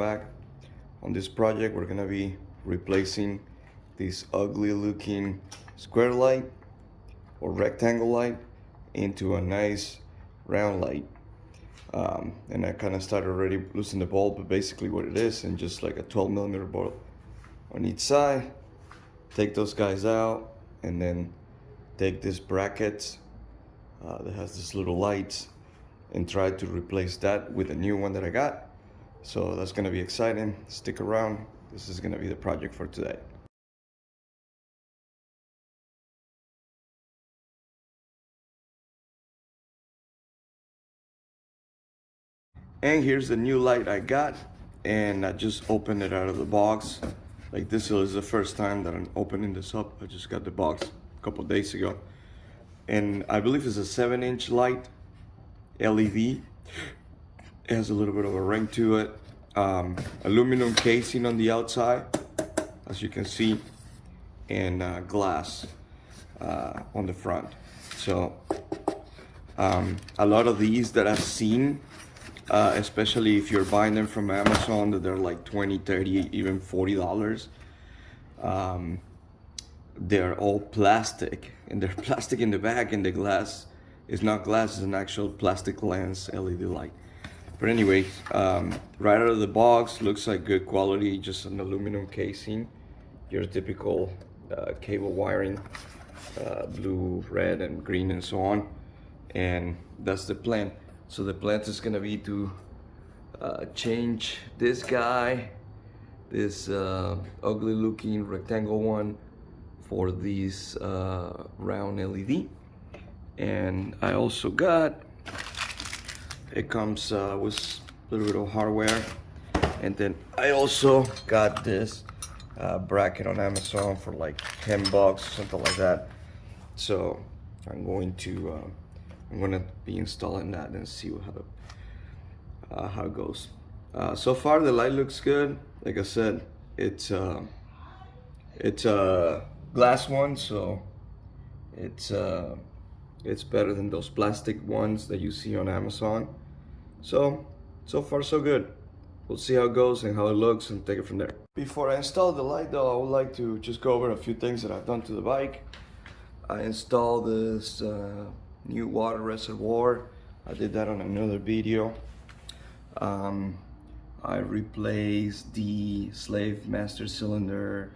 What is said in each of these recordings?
back. On this project we're gonna be replacing this ugly looking square light or rectangle light into a nice round light. And I kind of started already loosening the bulb, but basically what it is, and just like a 12mm bulb on each side. Take those guys out and then take this bracket that has this little lights and try to replace that with a new one that I got. So that's gonna be exciting. Stick around. This is gonna be the project for today. And here's the new light I got, and I just opened it out of the box. Like, this is the first time that I'm opening this up. I just got the box a couple days ago. And I believe it's a 7-inch light, LED. It has a little bit of a ring to it. Aluminum casing on the outside, as you can see, and glass on the front. So a lot of these that I've seen, especially if you're buying them from Amazon, that they're like $20, $30, even $40. They're all plastic, and they're plastic in the back, and the glass is not glass, it's an actual plastic lens LED light. But anyway, right out of the box, looks like good quality, just an aluminum casing, your typical cable wiring, blue, red, and green, and so on. And that's the plan. So the plan is gonna be to change this guy, this ugly looking rectangle one, for this round LED. And I also got, it comes with a little bit of hardware, and then I also got this bracket on Amazon for like 10 bucks, something like that. So I'm gonna be installing that and see how it goes. So far the light looks good. Like I said, it's a glass one, so it's better than those plastic ones that you see on Amazon. So far so good. We'll see how it goes and how it looks and take it from there. Before I install the light though, I would like to just go over a few things that I've done to the bike. I installed this new water reservoir. I did that on another video. I replaced the slave master cylinder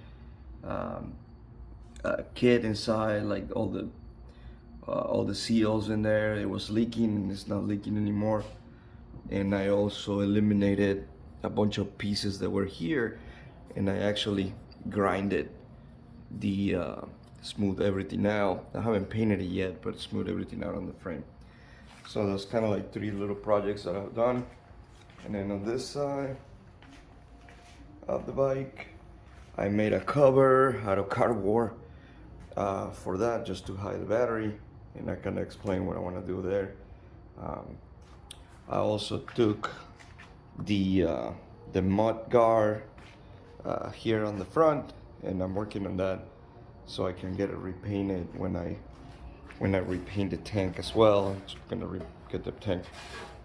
kit inside, like all the seals in there. It was leaking and it's not leaking anymore. And I also eliminated a bunch of pieces that were here, and I actually grinded the smooth everything out. I haven't painted it yet, but smooth everything out on the frame. So that's kind of like 3 little projects that I've done. And then on this side of the bike, I made a cover out of cardboard for that, just to hide the battery, and I can explain what I want to do there. I also took the mud guard here on the front, and I'm working on that so I can get it repainted when I repaint the tank as well. I'm just gonna get the tank.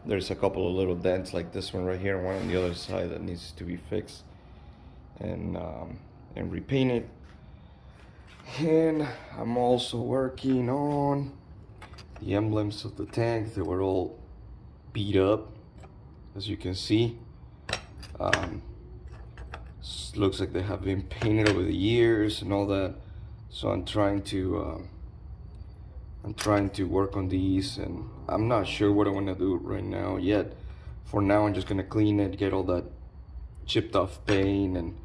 There's a couple of little dents like this one right here, and one on the other side that needs to be fixed and repainted. And I'm also working on the emblems of the tank. They were all beat up, as you can see. Looks like they have been painted over the years and all that. So I'm trying to work on these, and I'm not sure what I want to do right now yet. For now, I'm just gonna clean it, get all that chipped off paint and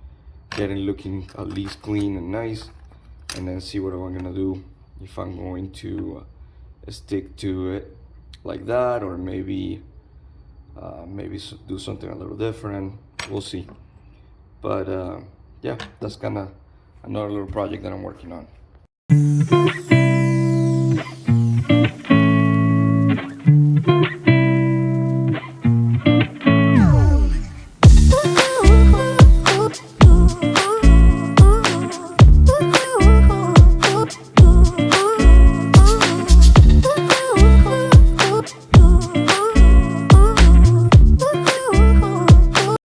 get it looking at least clean and nice, and then see what I'm gonna do, if I'm going to stick to it like that, or maybe do something a little different. We'll see. But yeah, that's kind of another little project that I'm working on.